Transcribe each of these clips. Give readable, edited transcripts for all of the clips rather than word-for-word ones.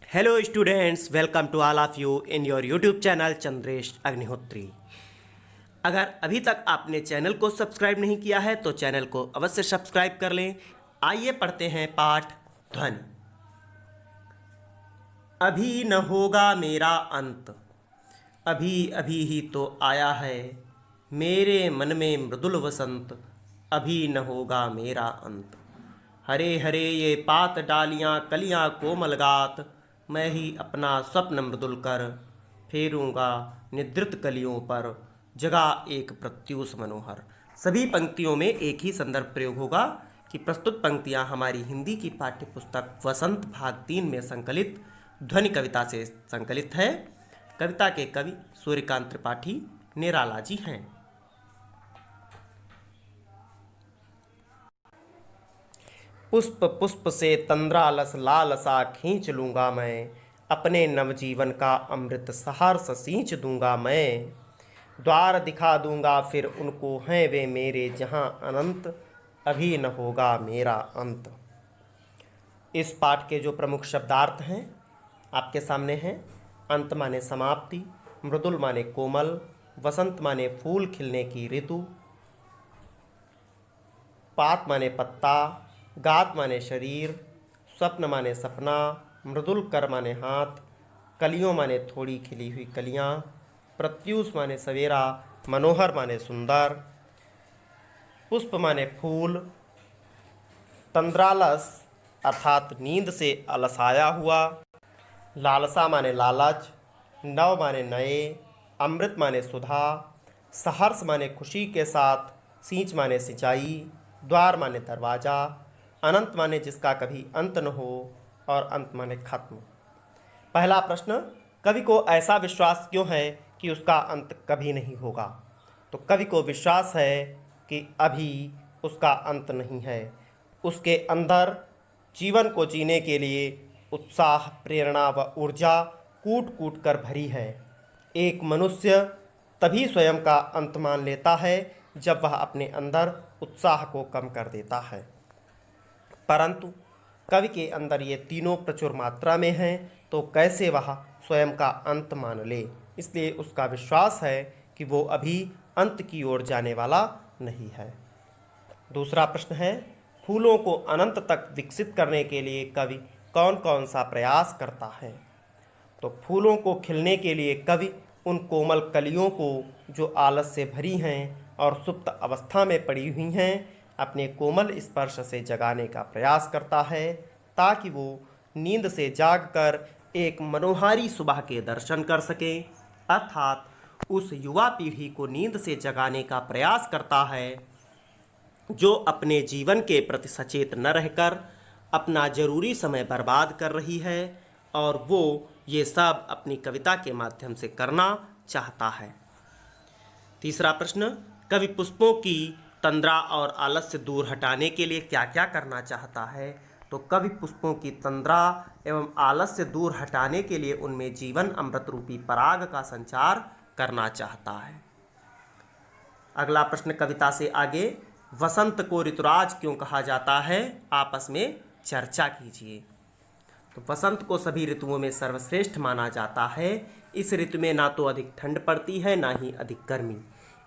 Hello students, welcome to all of you in your YouTube channel Chandresh Agnihotri. अगर अभी तक आपने चैनल को सब्सक्राइब नहीं किया है तो चैनल को अवश्य सब्सक्राइब कर लें। आइए पढ़ते हैं पाठ ध्वनि। अभी न होगा मेरा अंत, अभी अभी ही तो आया है मेरे मन में मृदुल वसंत, अभी न होगा मेरा अंत। हरे हरे ये पात डालियाँ कलियाँ कोमल गात, मैं ही अपना स्वप्न मृदुल कर फेरूंगा निद्रित कलियों पर, जगा एक प्रत्यूष मनोहर। सभी पंक्तियों में एक ही संदर्भ प्रयोग होगा कि प्रस्तुत पंक्तियां हमारी हिंदी की पाठ्य पुस्तक वसंत भाग 3 में संकलित ध्वनि कविता से संकलित है। कविता के कवि सूर्यकांत त्रिपाठी निराला जी हैं। पुष्प पुष्प से तंद्रालस लालसा खींच लूँगा मैं, अपने नवजीवन का अमृत सहर्ष सींच दूंगा मैं। द्वार दिखा दूंगा फिर उनको हैं वे मेरे जहाँ अनंत, अभी न होगा मेरा अंत। इस पाठ के जो प्रमुख शब्दार्थ हैं आपके सामने हैं। अंत माने समाप्ति, मृदुल माने कोमल, वसंत माने फूल खिलने की ऋतु, पात माने पत्ता, गात माने शरीर, स्वप्न माने सपना, मृदुल कर माने हाथ, कलियों माने थोड़ी खिली हुई कलियाँ, प्रत्यूष माने सवेरा, मनोहर माने सुंदर, पुष्प माने फूल, तंद्रालस अर्थात नींद से अलसाया हुआ, लालसा माने लालच, नव माने नए, अमृत माने सुधा, सहर्ष माने खुशी के साथ, सींच माने सिंचाई, द्वार माने दरवाज़ा, अनंत माने जिसका कभी अंत न हो, और अंत माने खत्म। पहला प्रश्न, कवि को ऐसा विश्वास क्यों है कि उसका अंत कभी नहीं होगा? तो कवि को विश्वास है कि अभी उसका अंत नहीं है। उसके अंदर जीवन को जीने के लिए उत्साह, प्रेरणा व ऊर्जा कूट कूट कर भरी है। एक मनुष्य तभी स्वयं का अंत मान लेता है जब वह अपने अंदर उत्साह को कम कर देता है। परंतु कवि के अंदर ये तीनों प्रचुर मात्रा में हैं, तो कैसे वह स्वयं का अंत मान ले? इसलिए उसका विश्वास है कि वो अभी अंत की ओर जाने वाला नहीं है। दूसरा प्रश्न है, फूलों को अनंत तक विकसित करने के लिए कवि कौन कौन सा प्रयास करता है? तो फूलों को खिलने के लिए कवि उन कोमल कलियों को जो आलस से भरी हैं और सुप्त अवस्था में पड़ी हुई हैं, अपने कोमल स्पर्श से जगाने का प्रयास करता है, ताकि वो नींद से जागकर एक मनोहारी सुबह के दर्शन कर सके। अर्थात उस युवा पीढ़ी को नींद से जगाने का प्रयास करता है जो अपने जीवन के प्रति सचेत न रहकर अपना जरूरी समय बर्बाद कर रही है, और वो ये सब अपनी कविता के माध्यम से करना चाहता है। तीसरा प्रश्न, कवि पुष्पों की तंद्रा और आलस्य दूर हटाने के लिए क्या क्या करना चाहता है? तो कवि पुष्पों की तंद्रा एवं आलस्य दूर हटाने के लिए उनमें जीवन अमृत रूपी पराग का संचार करना चाहता है। अगला प्रश्न कविता से आगे, वसंत को ऋतुराज क्यों कहा जाता है? आपस में चर्चा कीजिए। तो वसंत को सभी ऋतुओं में सर्वश्रेष्ठ माना जाता है। इस ऋतु में ना तो अधिक ठंड पड़ती है ना ही अधिक गर्मी।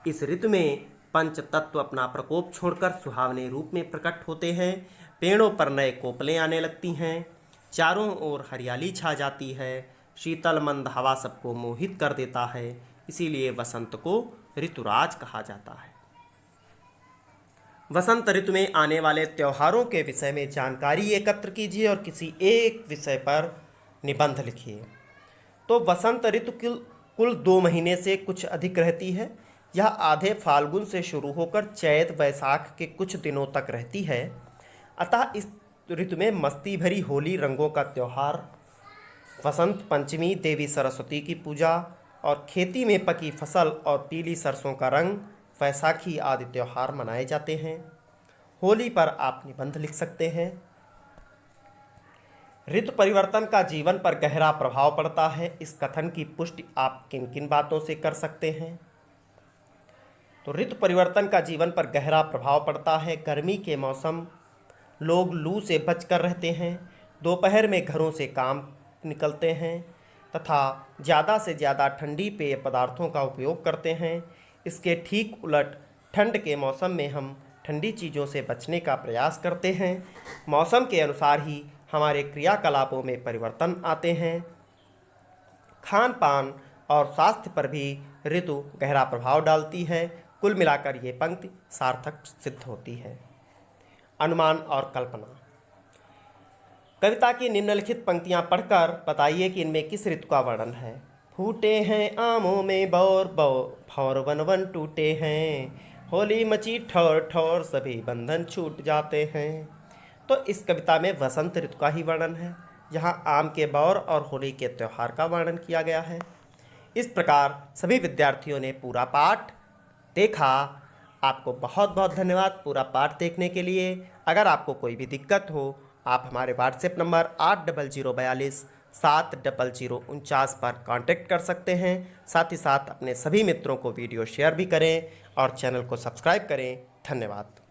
इस ऋतु में पंच तत्व अपना प्रकोप छोड़कर सुहावने रूप में प्रकट होते हैं। पेड़ों पर नए कोपलें आने लगती हैं, चारों ओर हरियाली छा जाती है, शीतल मंद हवा सबको मोहित कर देता है। इसीलिए वसंत को ऋतुराज कहा जाता है। वसंत ऋतु में आने वाले त्योहारों के विषय में जानकारी एकत्र कीजिए और किसी एक विषय पर निबंध लिखिए। तो वसंत ऋतु कुल 2 महीने से कुछ अधिक रहती है। यह आधे फाल्गुन से शुरू होकर चैत वैसाख के कुछ दिनों तक रहती है। अतः इस ऋतु में मस्ती भरी होली, रंगों का त्यौहार, वसंत पंचमी, देवी सरस्वती की पूजा और खेती में पकी फसल और पीली सरसों का रंग, वैसाखी आदि त्यौहार मनाए जाते हैं। होली पर आप निबंध लिख सकते हैं। ऋतु परिवर्तन का जीवन पर गहरा प्रभाव पड़ता है। इस कथन की पुष्टि आप किन किन बातों से कर सकते हैं? तो ऋतु परिवर्तन का जीवन पर गहरा प्रभाव पड़ता है। गर्मी के मौसम लोग लू से बचकर रहते हैं। दोपहर में घरों से काम निकलते हैं तथा ज़्यादा से ज़्यादा ठंडी पेय पदार्थों का उपयोग करते हैं। इसके ठीक उलट ठंड के मौसम में हम ठंडी चीज़ों से बचने का प्रयास करते हैं। मौसम के अनुसार ही हमारे क्रियाकलापों में परिवर्तन आते हैं। खान पान और स्वास्थ्य पर भी ऋतु गहरा प्रभाव डालती है। कुल मिलाकर ये पंक्ति सार्थक सिद्ध होती है। अनुमान और कल्पना। कविता की निम्नलिखित पंक्तियां पढ़कर बताइए कि इनमें किस ऋतु का वर्णन है। फूटे हैं आमों में बौर भौर वन वन टूटे हैं, होली मची ठौर ठौर सभी बंधन छूट जाते हैं। तो इस कविता में वसंत ऋतु का ही वर्णन है, जहाँ आम के बौर और होली के त्यौहार का वर्णन किया गया है। इस प्रकार सभी विद्यार्थियों ने पूरा पाठ देखा। आपको बहुत बहुत धन्यवाद पूरा पाठ देखने के लिए। अगर आपको कोई भी दिक्कत हो, आप हमारे व्हाट्सएप नंबर 8042470049 पर कांटेक्ट कर सकते हैं। साथ ही साथ अपने सभी मित्रों को वीडियो शेयर भी करें और चैनल को सब्सक्राइब करें। धन्यवाद।